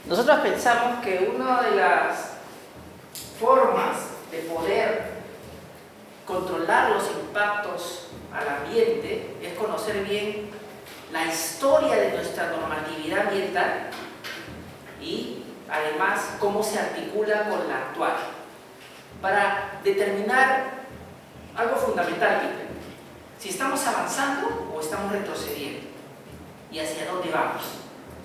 Nosotros pensamos que una de las formas de poder controlar los impactos al ambiente es conocer bien la historia de nuestra normatividad ambiental y además cómo se articula con la actual, para determinar algo fundamental, si estamos avanzando o estamos retrocediendo y hacia dónde vamos.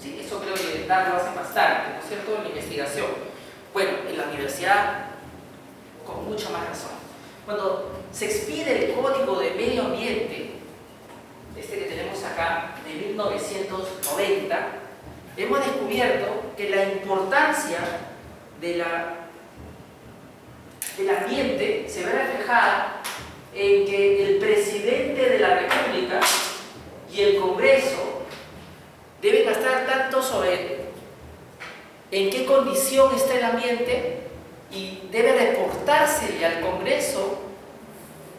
¿Sí? Eso creo que lo hace bastante, ¿no es cierto?, en la investigación. Bueno, en la universidad con mucha más razón. Cuando se expide el Código de Medio Ambiente, este que tenemos acá, de 1990, hemos descubierto que la importancia del ambiente se ve reflejada en que el presidente de la República y el Congreso deben estar tanto sobre en qué condición está el ambiente y debe reportarse al Congreso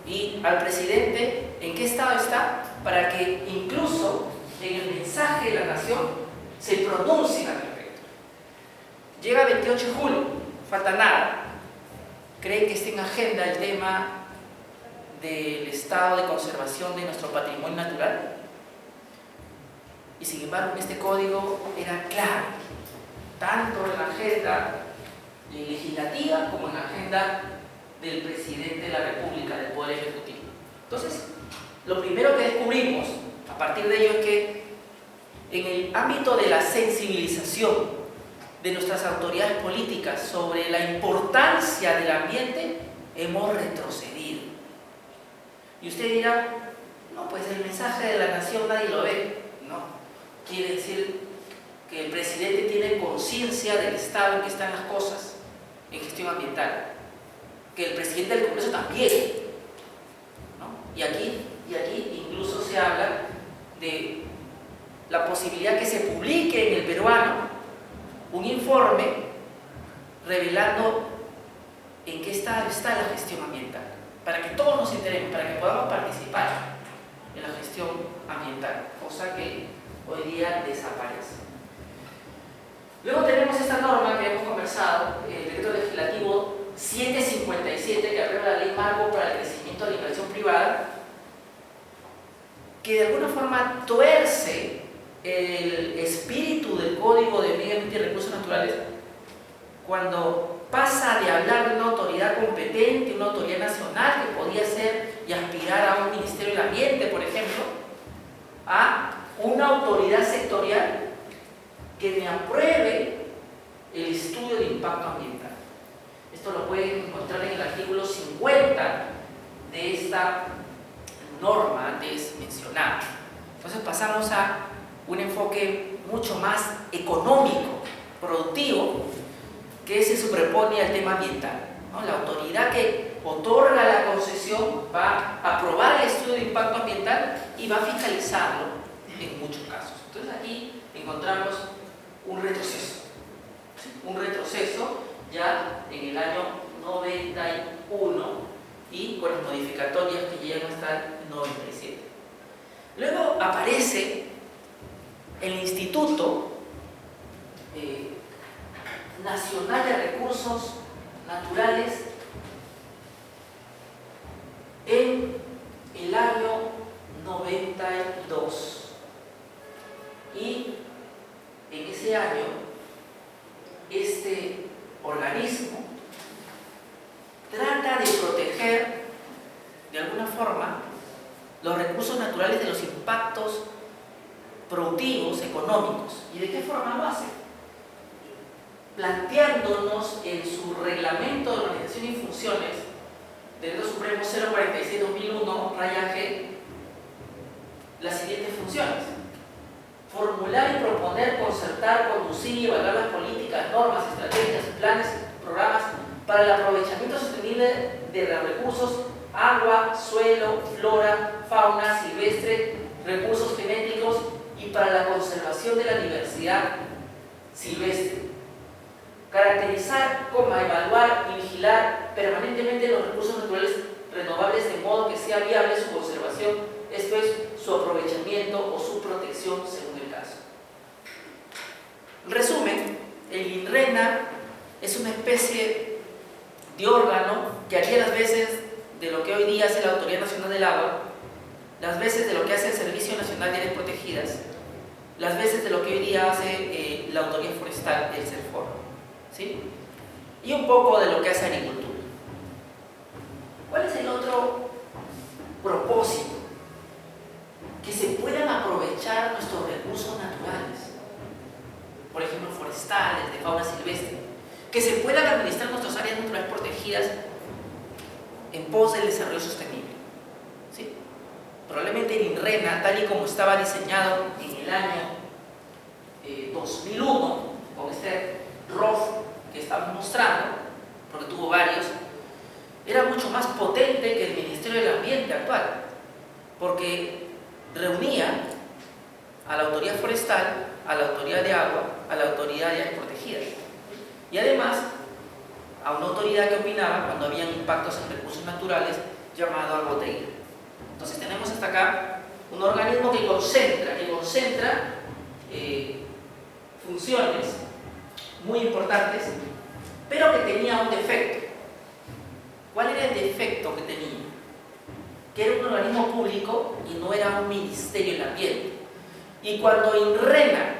y al presidente en qué estado está, para que incluso en el mensaje de la nación se pronuncien al respecto. Llega el 28 de julio, falta nada. ¿Creen que está en agenda el tema del estado de conservación de nuestro patrimonio natural? Y sin embargo, este código era claro, tanto en la agenda legislativa como en la agenda del presidente de la República, del Poder Ejecutivo. Entonces, lo primero que descubrimos a partir de ello es que en el ámbito de la sensibilización de nuestras autoridades políticas sobre la importancia del ambiente, hemos retrocedido. Y usted dirá, no, pues el mensaje de la nación nadie lo ve. No, quiere decir que el presidente tiene conciencia del estado en que están las cosas en gestión ambiental, que el presidente del Congreso también, ¿no? Y aquí incluso se habla de la posibilidad que se publique en el peruano un informe revelando en qué estado está la gestión ambiental, para que todos nos enteremos, para que podamos participar en la gestión ambiental, cosa que hoy día desaparece. Luego tenemos esta norma que hemos conversado, el decreto legislativo 757, que aprueba la Ley Marco para el Crecimiento de la Inversión Privada, que de alguna forma tuerce el espíritu del Código de Medio Ambiente y Recursos Naturales cuando pasa de hablar de una autoridad competente, una autoridad nacional que podía ser y aspirar a un Ministerio del Ambiente, por ejemplo, a una autoridad sectorial que me apruebe el estudio de impacto ambiental. Esto lo pueden encontrar en el artículo 50 de esta norma antes mencionada. Entonces pasamos a un enfoque mucho más económico, productivo, que se superpone al tema ambiental, ¿no? La autoridad que otorga la concesión va a aprobar el estudio de impacto ambiental y va a fiscalizarlo en muchos casos. Entonces aquí encontramos un retroceso, ¿sí? Un retroceso ya en el año 91 y con las modificatorias que llegan hasta el 97. Luego aparece el Instituto Nacional de Recursos Naturales en el año 92. Y en ese año, este organismo trata de proteger de alguna forma los recursos naturales de los impactos productivos, económicos. ¿Y de qué forma lo hace? Planteándonos en su reglamento de organización y funciones del Decreto Supremo 046/2001, raya G, las siguientes funciones: formular y proponer, concertar, conducir y evaluar las políticas, normas, estrategias, planes, programas para el aprovechamiento sostenible de los recursos agua, suelo, flora, fauna silvestre, recursos genéticos y para la conservación de la diversidad silvestre. Caracterizar, evaluar y vigilar permanentemente los recursos naturales renovables de modo que sea viable su conservación, esto es, su aprovechamiento o su protección según el caso. En resumen, el el INRENA es una especie de órgano que haría las veces de lo que hoy día hace la Autoridad Nacional del Agua, las veces de lo que hace el Servicio Nacional de Áreas Protegidas, las veces de lo que hoy día hace la Autoridad Forestal, el CERFOR, ¿sí? Y un poco de lo que hace Agricultura. ¿Cuál es el otro propósito? Que se puedan aprovechar nuestros recursos naturales, por ejemplo forestales, de fauna silvestre, que se puedan administrar nuestras áreas naturales protegidas en pos del desarrollo sostenible, ¿sí? Probablemente el INRENA, tal y como estaba diseñado en el año 2001, con este ROF que estamos mostrando, porque tuvo varios, era mucho más potente que el Ministerio del Ambiente actual, porque reunía a la Autoridad Forestal, a la Autoridad de Agua, a la Autoridad de Áreas Protegidas, y además a una autoridad que opinaba cuando habían impactos en recursos naturales, llamado Arboteira. Entonces tenemos hasta acá un organismo que concentra funciones muy importantes, pero que tenía un defecto. ¿Cuál era el defecto que tenía? Que era un organismo público y no era un ministerio del ambiente. Y cuando INRENA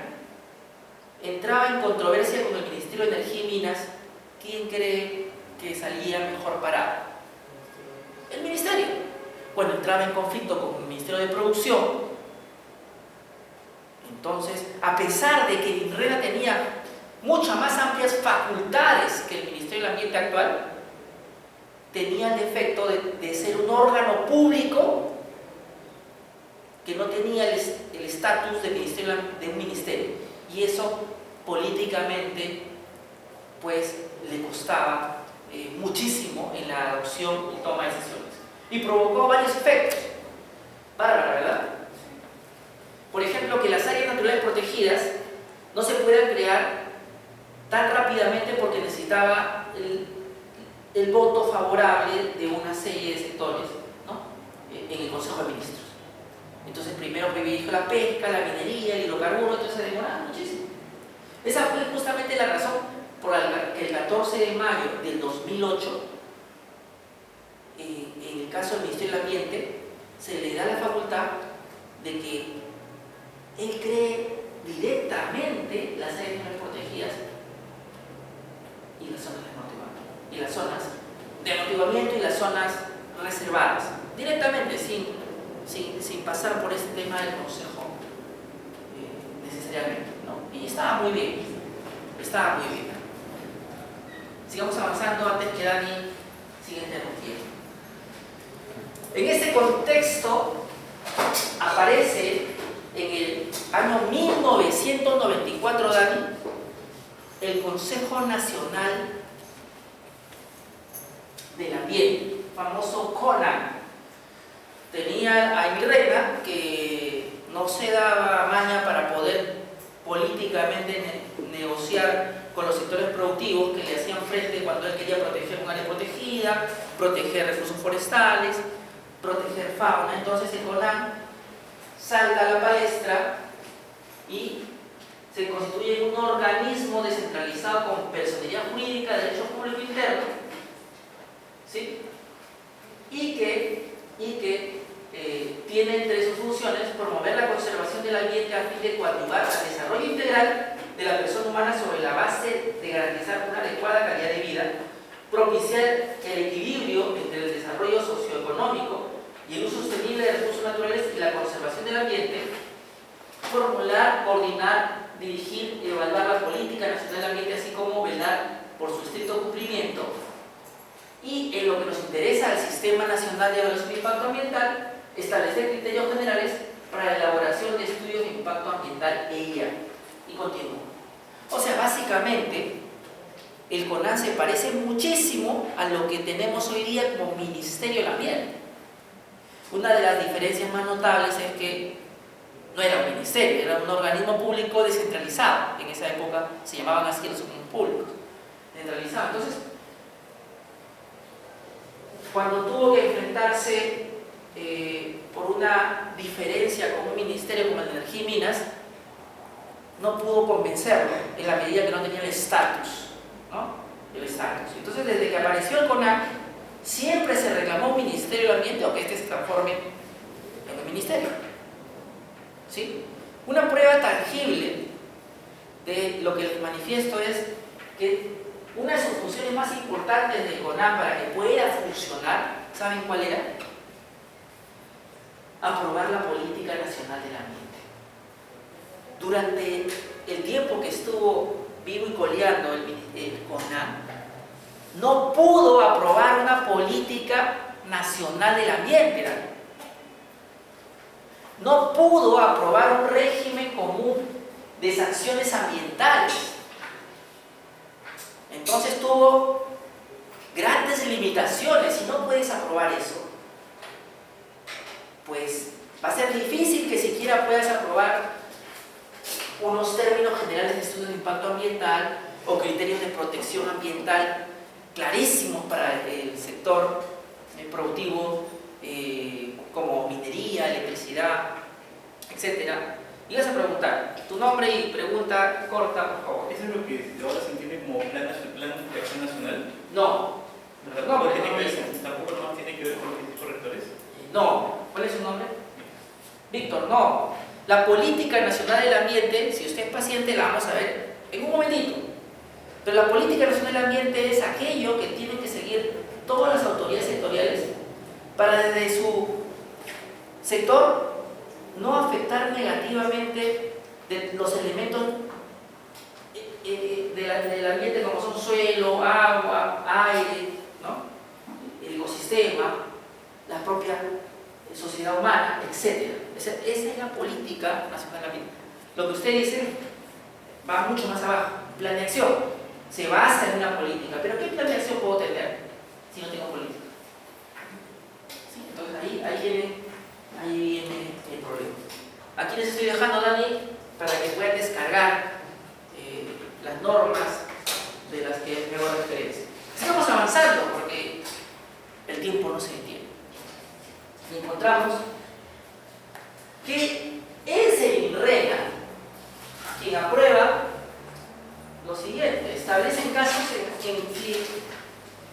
entraba en controversia con el Ministerio de Energía y Minas, ¿quién cree que salía mejor parado? El ministerio. Cuando entraba en conflicto con el Ministerio de Producción, entonces, a pesar de que el INRENA tenía muchas más amplias facultades que el Ministerio del Ambiente actual, tenía el defecto de ser un órgano público que no tenía el estatus de un ministerio, y eso políticamente pues le costaba muchísimo en la adopción y toma de decisiones, y provocó varios efectos. Bárbara, ¿verdad? Por ejemplo, que las áreas naturales protegidas no se puedan crear tan rápidamente porque necesitaba el voto favorable de una serie de sectores, ¿no?, en el Consejo de Ministros. Entonces primero privilegió la pesca, la minería, el hidrocarburo, entonces se demoraba muchísimo. Esa fue justamente la razón por la que el 14 de mayo del 2008, en el caso del Ministerio del Ambiente, se le da la facultad de que él cree directamente las áreas protegidas y las zonas de amortiguamiento y las zonas reservadas, directamente, sin pasar por este tema del Consejo necesariamente, ¿no? Y estaba muy bien, Sigamos avanzando antes que Dani siga interrumpiendo. En este contexto aparece en el año 1994, Dani, el Consejo Nacional del Ambiente, famoso CONAM. Tenía a INRENA, que no se daba maña para poder políticamente negociar con los sectores productivos que le hacían frente cuando él quería proteger un área protegida, proteger recursos forestales, proteger fauna. Entonces el CONAM salta a la palestra y se constituye un organismo descentralizado con personalidad jurídica, derecho público interno, ¿sí?, y que tiene entre sus funciones promover la conservación del ambiente a fin de coadyuvar al desarrollo integral de la persona humana sobre la base de garantizar una adecuada calidad de vida, propiciar el equilibrio entre el desarrollo socioeconómico y el uso sostenible de recursos naturales y la conservación del ambiente, formular, coordinar, dirigir y evaluar la política nacional del ambiente, así como velar por su estricto cumplimiento, y en lo que nos interesa al Sistema Nacional de Evaluación de Impacto Ambiental, establecer criterios generales para la elaboración de estudios de impacto ambiental EIA. Y continúo. O sea, básicamente el CONAM se parece muchísimo a lo que tenemos hoy día como Ministerio del Ambiente. Una de las diferencias más notables es que no era un ministerio, era un organismo público descentralizado. En esa época se llamaban así los organismos públicos, descentralizados. Entonces, cuando tuvo que enfrentarse por una diferencia con un ministerio como el de Energía y Minas, no pudo convencerlo en la medida que no tenía el estatus, ¿no? El estatus. Entonces, desde que apareció el CONAC, siempre se reclamó un Ministerio del Ambiente o que este se transforme en un ministerio. ¿Sí? Una prueba tangible de lo que les manifiesto es que una de sus funciones más importantes del CONAC para que pueda funcionar, ¿saben cuál era? Aprobar la política nacional del ambiente. Durante el tiempo que estuvo vivo y coleando el CONAC, no pudo aprobar una política nacional del ambiente. No pudo aprobar un régimen común de sanciones ambientales. Entonces tuvo grandes limitaciones. Si no puedes aprobar eso, pues va a ser difícil que siquiera puedas aprobar unos términos generales de estudio de impacto ambiental o criterios de protección ambiental clarísimos para el sector productivo, como minería, electricidad, etc. Y vas a preguntar, tu nombre y pregunta corta, por favor. ¿Eso es lo que ahora se entiende como plan de acción nacional? No. ¿Tampoco no tiene que ver con los principios rectores? No. ¿Cuál es su nombre? Víctor, no. La política nacional del ambiente, si usted es paciente, la vamos a ver en un momentito. Pero la política nacional del ambiente es aquello que tienen que seguir todas las autoridades sectoriales para desde su sector no afectar negativamente de los elementos del ambiente como son suelo, agua, aire, ¿no? El ecosistema, la propia sociedad humana, etc. Esa es la política nacional del ambiente. Lo que usted dice va mucho más abajo. Plan de acción se basa en una política, pero ¿qué plan de acción puedo tener si no tengo política? ¿Sí? Entonces ahí viene el problema. Aquí les estoy dejando, Dani, para que puedan descargar las normas de las que me hago referencia. Sigamos avanzando porque el tiempo no se detiene. Y encontramos que es el INRENA quien aprueba lo siguiente: establecen casos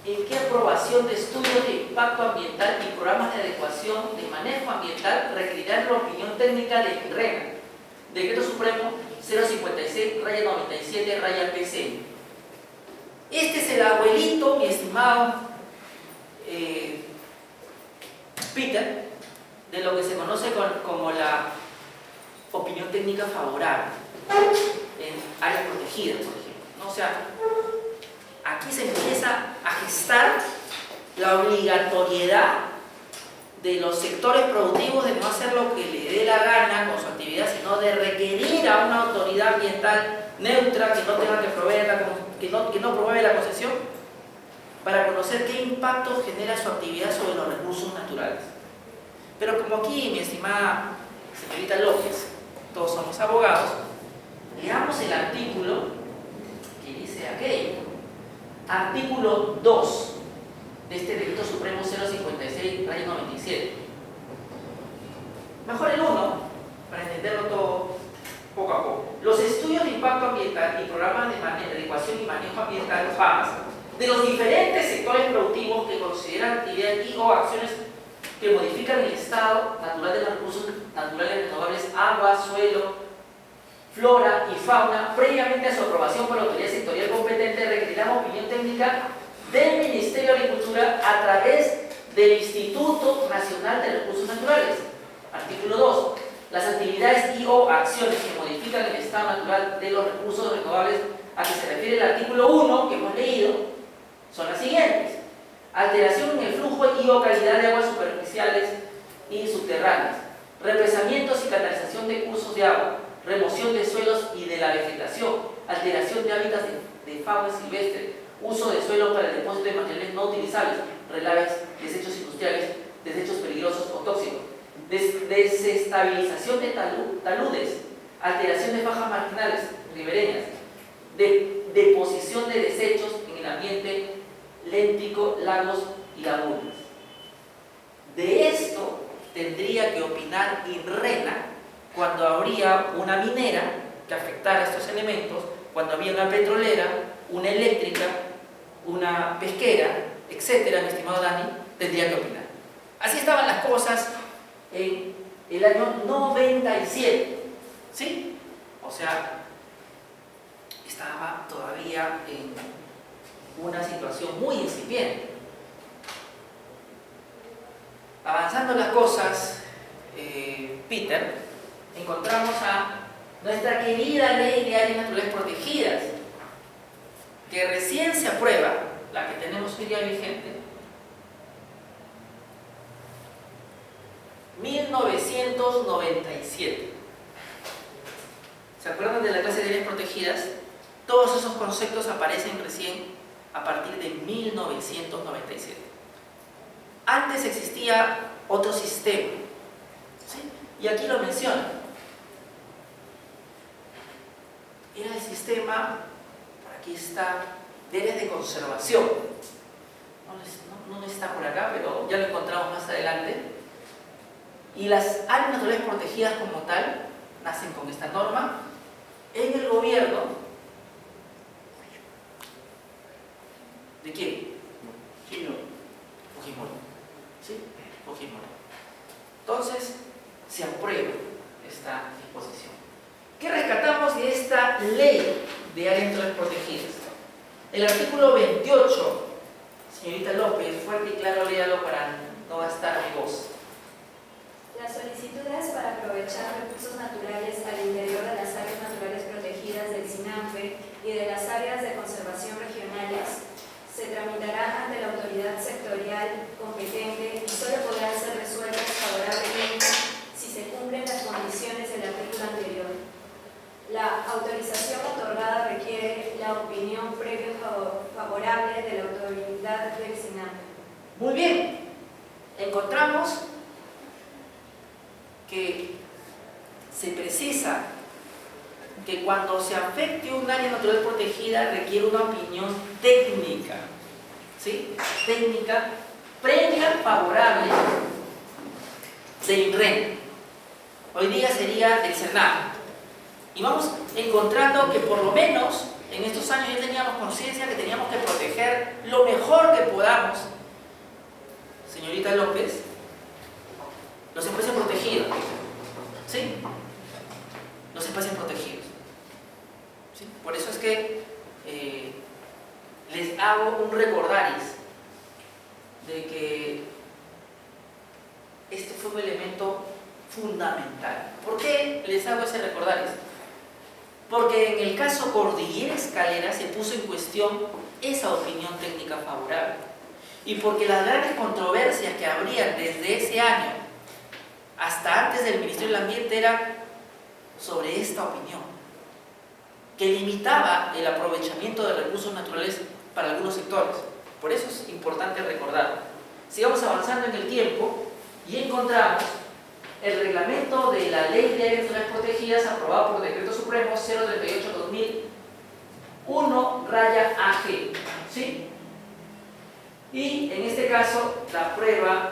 en que aprobación de estudios de impacto ambiental y programas de adecuación de manejo ambiental requerirán la opinión técnica del INRENA. Decreto Supremo 056/97/PC. Este es el abuelito, mi estimado Peter, de lo que se conoce como la opinión técnica favorable en áreas protegidas, por ejemplo, ¿no? O sea, aquí se empieza a gestar la obligatoriedad de los sectores productivos de no hacer lo que le dé la gana con su actividad, sino de requerir a una autoridad ambiental neutra que no tenga que proveer que no promueve la concesión para conocer qué impacto genera su actividad sobre los recursos naturales. Pero como aquí, mi estimada señorita López, todos somos abogados, leamos el artículo que dice aquello. Artículo 2 de este Decreto Supremo 056/97. Mejor el 1, para entenderlo todo poco a poco. Los estudios de impacto ambiental y programas de adecuación y manejo ambiental, los PAMAS, de los diferentes sectores productivos que consideran actividad y o acciones que modifican el estado natural de los recursos naturales renovables, agua, suelo, flora y fauna, previamente a su aprobación por la autoridad sectorial competente, requerirán opinión técnica del Ministerio de Agricultura a través del Instituto Nacional de Recursos Naturales. Artículo 2. Las actividades y o acciones que modifican el estado natural de los recursos renovables a que se refiere el artículo 1 que hemos leído son las siguientes: alteración en el flujo y o calidad de aguas superficiales y subterráneas, represamientos y canalización de cursos de agua, remoción de suelos y de la vegetación, alteración de hábitats de fauna silvestre, uso de suelo para el depósito de materiales no utilizables, relaves, desechos industriales, desechos peligrosos o tóxicos, desestabilización de taludes, alteración de fajas marginales, ribereñas, deposición de desechos en el ambiente léntico, lagos y lagunas. De esto tendría que opinar INRENA cuando habría una minera que afectara a estos elementos cuando había una petrolera, una eléctrica, una pesquera, etcétera, mi estimado Dani, tendría que opinar. Así estaban las cosas en el año 97, ¿sí? O sea, estaba todavía en una situación muy incipiente. Avanzando las cosas, Peter, encontramos a nuestra querida Ley de Áreas Naturales Protegidas, que recién se aprueba, la que tenemos hoy día vigente, 1997. ¿Se acuerdan de la clase de áreas protegidas? Todos esos conceptos aparecen recién a partir de 1997. Antes existía otro sistema, ¿sí? Y aquí lo menciona. Era el sistema, por aquí está, de áreas de conservación. No está por acá, pero ya lo encontramos más adelante. Y las áreas naturales protegidas como tal nacen con esta norma en el gobierno. ¿De quién? Fujimori. ¿Sí? Fujimori. Entonces, se aprueba esta disposición. ¿Qué rescatamos de esta ley de áreas naturales protegidas? El artículo 28, señorita López, fuerte y claro, léalo para no gastar mi voz. Las solicitudes para aprovechar recursos naturales al interior de las áreas naturales protegidas del SINAMPE y de las áreas de conservación regionales se tramitarán ante la autoridad sectorial competente y solo podrán ser resueltas favorablemente si se cumplen las condiciones del artículo anterior. La autorización otorgada requiere la opinión previa favorable de la autoridad del SINAMPE. Muy bien, encontramos que se precisa que cuando se afecte un área natural protegida requiere una opinión técnica, ¿sí? Técnica previa favorable del INREN. Hoy día sería del SERNAC. Y vamos encontrando que por lo menos en estos años ya teníamos conciencia que teníamos que proteger lo mejor que podamos, señorita López, los espacios protegidos, ¿sí? Los espacios protegidos, ¿sí? Por eso es que les hago un recordaris de que este fue un elemento fundamental. ¿Por qué les hago ese recordaris? Porque en el caso Cordillera Escalera se puso en cuestión esa opinión técnica favorable. Y porque las grandes controversias que habrían desde ese año hasta antes del Ministerio del Ambiente era sobre esta opinión, que limitaba el aprovechamiento de recursos naturales para algunos sectores. Por eso es importante recordarlo. Sigamos avanzando en el tiempo y encontramos el reglamento de la Ley de Áreas Naturales Protegidas aprobado por Decreto Supremo 038/2001-AG, ¿sí? Y en este caso la aprueba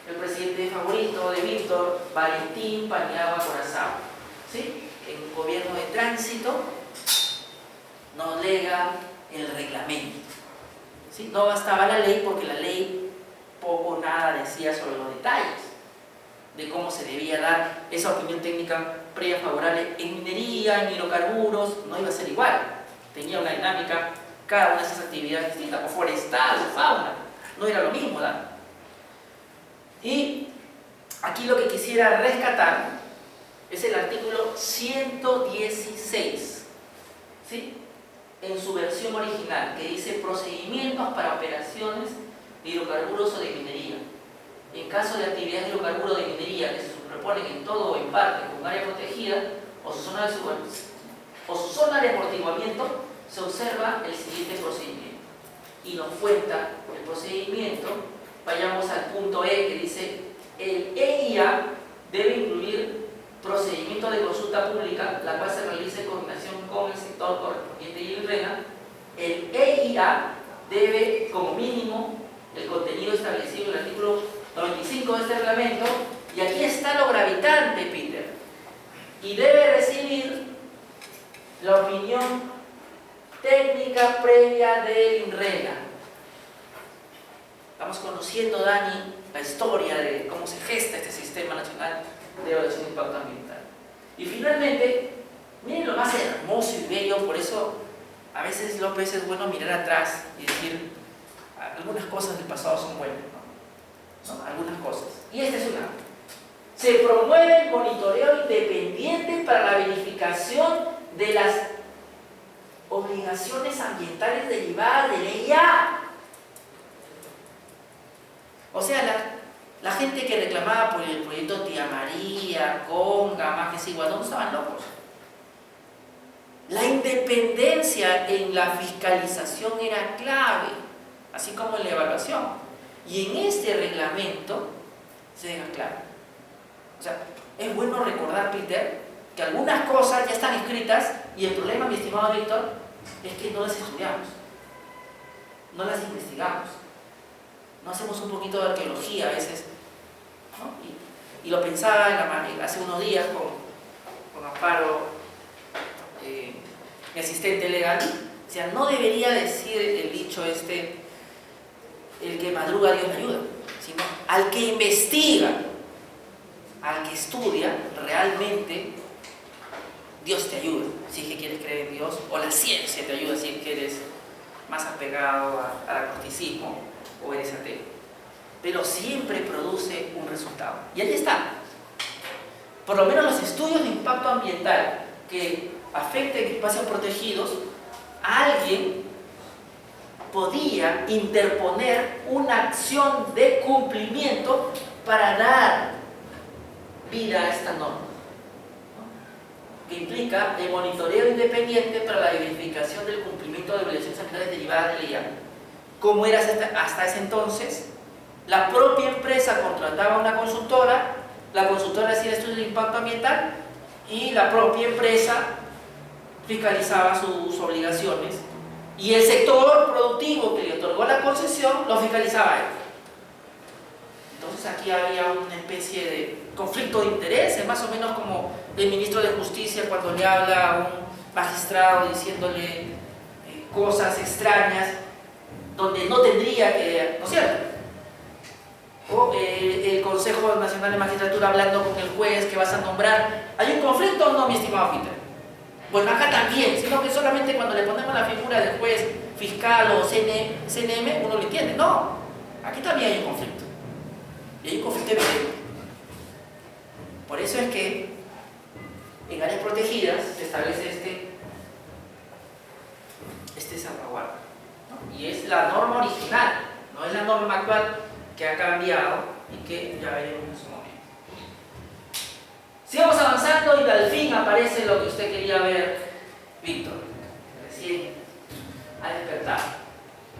el presidente favorito de Víctor, Valentín Paniagua Corazao, ¿sí? En un gobierno de tránsito nos lega el reglamento, ¿sí? No bastaba la ley porque la ley poco o nada decía sobre los detalles de cómo se debía dar esa opinión técnica previa favorable en minería, en hidrocarburos. No iba a ser igual, tenía una dinámica cada una de esas actividades distintas, o forestal, o fauna, no era lo mismo, ¿verdad? Y aquí lo que quisiera rescatar es el artículo 116, ¿sí? En su versión original, que dice procedimientos para operaciones de hidrocarburos o de minería. En caso de actividades de hidrocarburos o de minería que se superponen en todo o en parte con área protegida o su zona de amortiguamiento, se observa el siguiente procedimiento. Y nos cuenta el procedimiento. Vayamos al punto E, que dice: el EIA debe incluir procedimiento de consulta pública, la cual se realice en coordinación con el sector correspondiente y el RENA. El EIA debe, como mínimo, el contenido establecido en el artículo 95 de este reglamento, y aquí está lo gravitante, Peter, y debe recibir la opinión técnica previa del INRENA. Estamos conociendo, Dani, la historia de cómo se gesta este Sistema Nacional de Evaluación de Impacto Ambiental. Y finalmente, miren lo más hermoso y bello, por eso a veces, López, es bueno mirar atrás y decir, algunas cosas del pasado son buenas, ¿no? Algunas cosas. Y esta es una. Se promueve el monitoreo independiente para la verificación de las obligaciones ambientales derivadas de ley A. O sea, la gente que reclamaba por el proyecto Tía María, Conga, Majes Igual, ¿dónde estaban locos? La independencia en la fiscalización era clave, así como en la evaluación. Y en este reglamento se deja claro. O sea, es bueno recordar, Peter, que algunas cosas ya están escritas y el problema, mi estimado Víctor, es que no las estudiamos, no las investigamos, no hacemos un poquito de arqueología a veces, ¿no? Y lo pensaba hace unos días con Amparo, mi asistente legal. O sea, no debería decir el dicho este, el que madruga Dios le ayuda, sino al que investiga, al que estudia, realmente Dios te ayuda, si es que quieres creer en Dios, o la ciencia te ayuda si es que eres más apegado al agnosticismo o eres ateo. Pero siempre produce un resultado. Y ahí está. Por lo menos los estudios de impacto ambiental que afecten espacios protegidos, alguien podía interponer una acción de cumplimiento para dar vida a esta norma, ¿no? Que implica el monitoreo independiente para la verificación del cumplimiento de obligaciones ambientales derivadas de ley A. Como era hasta ese entonces, la propia empresa contrataba una consultora, la consultora hacía estudios de impacto ambiental y la propia empresa fiscalizaba sus obligaciones, y el sector productivo que le otorgó la concesión lo fiscalizaba a él. Entonces aquí había una especie de conflicto de intereses, más o menos como el ministro de Justicia cuando le habla a un magistrado diciéndole cosas extrañas donde no tendría que, ¿no es cierto? O el Consejo Nacional de Magistratura hablando con el juez que vas a nombrar. ¿Hay un conflicto o no, mi estimado Peter? Bueno, acá también, sino que solamente cuando le ponemos la figura del juez, fiscal o CNM, uno lo entiende. No, aquí también hay un conflicto. Y hay un conflicto evidente. Por eso es que en áreas protegidas se establece este salvaguarda, ¿no? Y es la norma original, no es la norma actual que ha cambiado y que ya veremos en su momento. Sigamos avanzando y al fin aparece lo que usted quería ver, Víctor, recién ha despertado.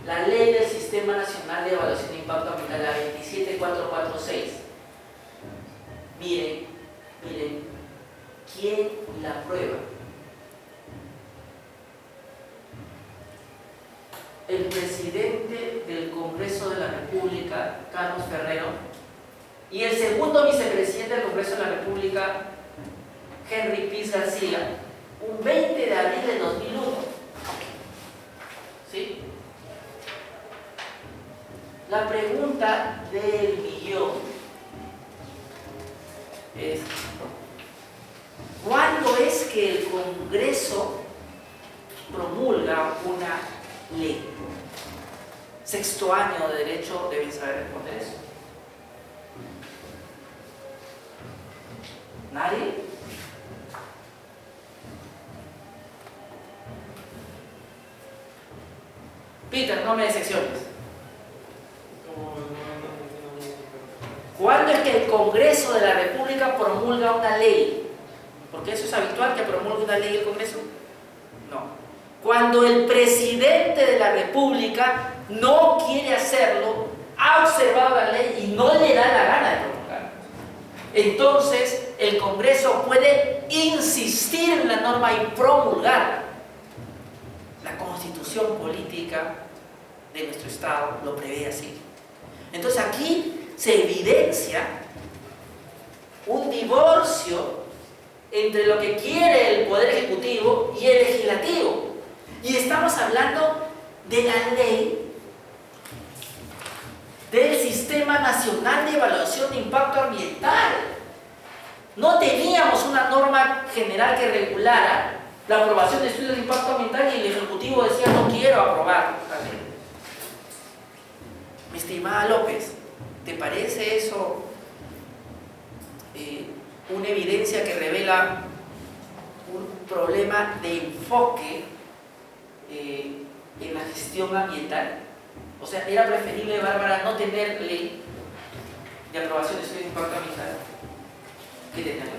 La ley del Sistema Nacional de Evaluación de Impacto Ambiental, la 27446. Miren, ¿quién la aprueba? El presidente del Congreso de la República, Carlos Ferrero, y el segundo vicepresidente del Congreso de la República, Henry Piz García, un 20 de abril de 2001. ¿Sí? La pregunta del millón es: ¿cuándo es que el Congreso promulga una ley? Sexto año de Derecho, deben saber responder eso. ¿Nadie? Peter, no me decepciones. ¿Cuándo es que el Congreso de la República promulga una ley? Porque eso es habitual, que promulgue una ley el Congreso. No. Cuando el presidente de la República no quiere hacerlo, ha observado la ley y no le da la gana de promulgarla, entonces el Congreso puede insistir en la norma y promulgarla. La Constitución política de nuestro Estado lo prevé así. Entonces aquí se evidencia un divorcio entre lo que quiere el Poder Ejecutivo y el Legislativo. Y estamos hablando de la ley del Sistema Nacional de Evaluación de Impacto Ambiental. No teníamos una norma general que regulara la aprobación de estudios de impacto ambiental y el Ejecutivo decía no quiero aprobar la ley. Mi estimada López, ¿te parece eso una evidencia que revela un problema de enfoque en la gestión ambiental? O sea, ¿era preferible, Bárbara, no tener ley de aprobación de estudios de impacto ambiental que tenerla?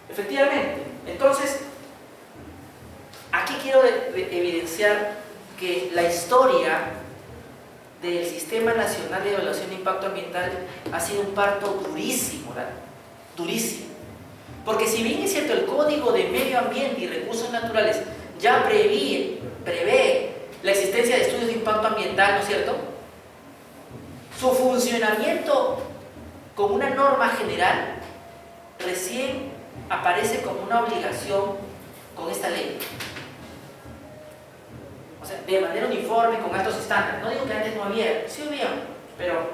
Efectivamente. Entonces, aquí quiero evidenciar que la historia del Sistema Nacional de Evaluación de Impacto Ambiental ha sido un parto durísimo, ¿verdad? Durísimo. Porque si bien es cierto, el Código de Medio Ambiente y Recursos Naturales ya prevé la existencia de estudios de impacto ambiental, ¿no es cierto? Su funcionamiento como una norma general recién aparece como una obligación con esta ley. O sea, de manera uniforme, con altos estándares. No digo que antes no había, sí había, pero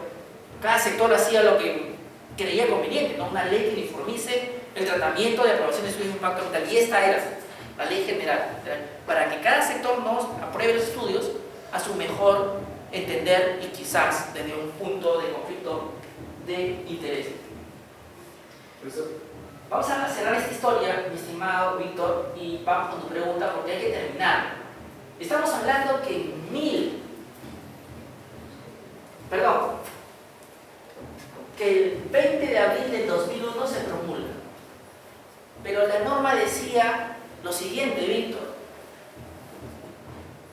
cada sector hacía lo que creía conveniente, ¿no? Una ley que uniformice el tratamiento de aprobación de estudios de impacto ambiental. Y esta era la ley general, para que cada sector nos apruebe los estudios a su mejor entender y quizás desde un punto de conflicto de interés. Vamos a cerrar esta historia, mi estimado Víctor, y vamos con tu pregunta porque hay que terminar. Estamos hablando que el 20 de abril del 2001 se promulga. Pero la norma decía lo siguiente, Víctor.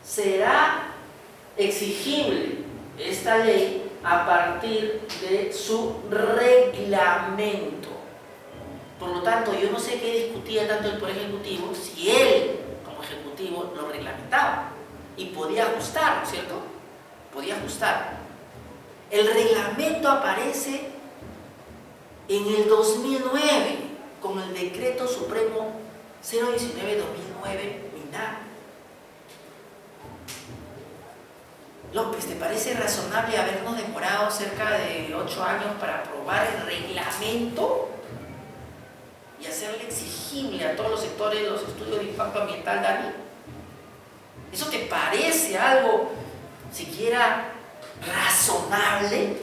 Será exigible esta ley a partir de su reglamento. Por lo tanto, yo no sé qué discutía tanto el Poder Ejecutivo si él, como Ejecutivo, lo reglamentaba y podía ajustar, ¿no es cierto? Podía ajustar. El reglamento aparece en el 2009 con el Decreto Supremo 019-2009 MINAM. López, ¿te parece razonable habernos demorado cerca de 8 años para aprobar el reglamento y hacerle exigible a todos los sectores los estudios de impacto ambiental, Dani? ¿Eso te parece algo siquiera razonable?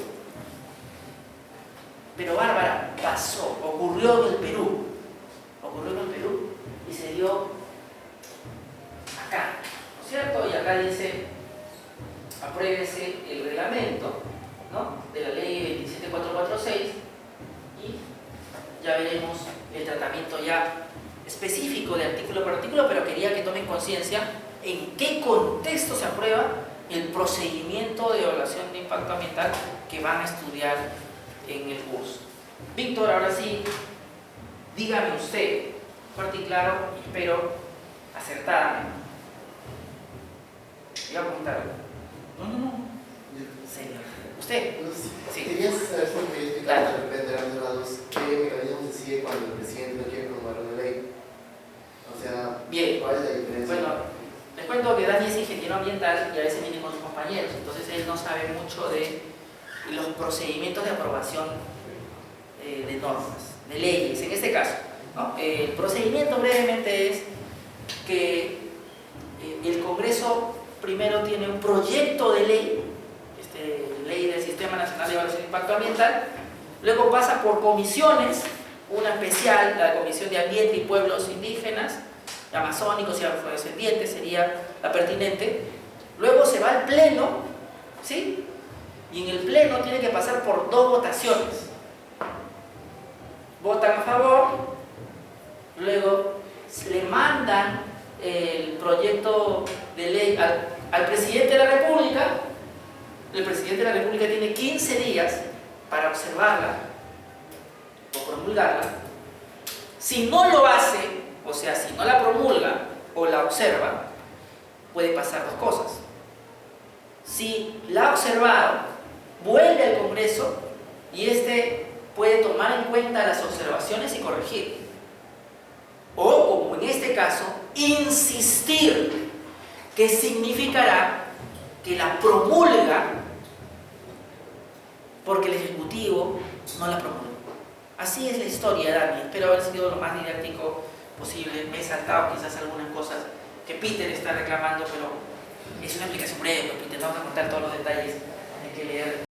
Pero Bárbara, pasó, ocurrió en el Perú y se dio acá, ¿no es cierto? Y acá dice, apruébese el reglamento, ¿no?, de la ley 27446 y ya veremos el tratamiento ya específico de artículo por artículo, pero quería que tomen conciencia en qué contexto se aprueba el procedimiento de evaluación de impacto ambiental que van a estudiar en el curso. Víctor, ahora sí, dígame usted, fuerte y claro, y espero acertadamente. Iba a preguntar. No. Señor. ¿Usted? Sí. Sí. Quería saber si me podía explicar de repente a grandes rasgos qué mecanismo se sigue cuando el presidente no quiere promulgar una ley. O sea, Bien. ¿cuál es la diferencia? Bueno, les cuento que Dani es ingeniero ambiental y a veces viene con sus compañeros, entonces él no sabe mucho de los procedimientos de aprobación de normas, de leyes, en este caso, ¿no? El procedimiento brevemente es que el Congreso primero tiene un proyecto de ley, ley del Sistema Nacional de Evaluación de Impacto Ambiental, luego pasa por comisiones, una especial, la Comisión de Ambiente y Pueblos Indígenas, amazónicos y afrodescendientes sería la pertinente, luego se va al Pleno, ¿sí? Y en el Pleno tiene que pasar por 2 votaciones. Votan a favor, luego le mandan el proyecto de ley al presidente de la República. El presidente de la República tiene 15 días para observarla o promulgarla. Si no lo hace, o sea, si no la promulga o la observa, puede pasar dos cosas. Si la ha observado, vuelve al Congreso y este puede tomar en cuenta las observaciones y corregir. O, como en este caso, insistir, que significará que la promulga porque el Ejecutivo no la promulga. Así es la historia, Dani. Espero haber sido lo más didáctico posible. Me he saltado quizás algunas cosas que Peter está reclamando, pero es una explicación breve, Peter. No vamos a contar todos los detalles, hay que leer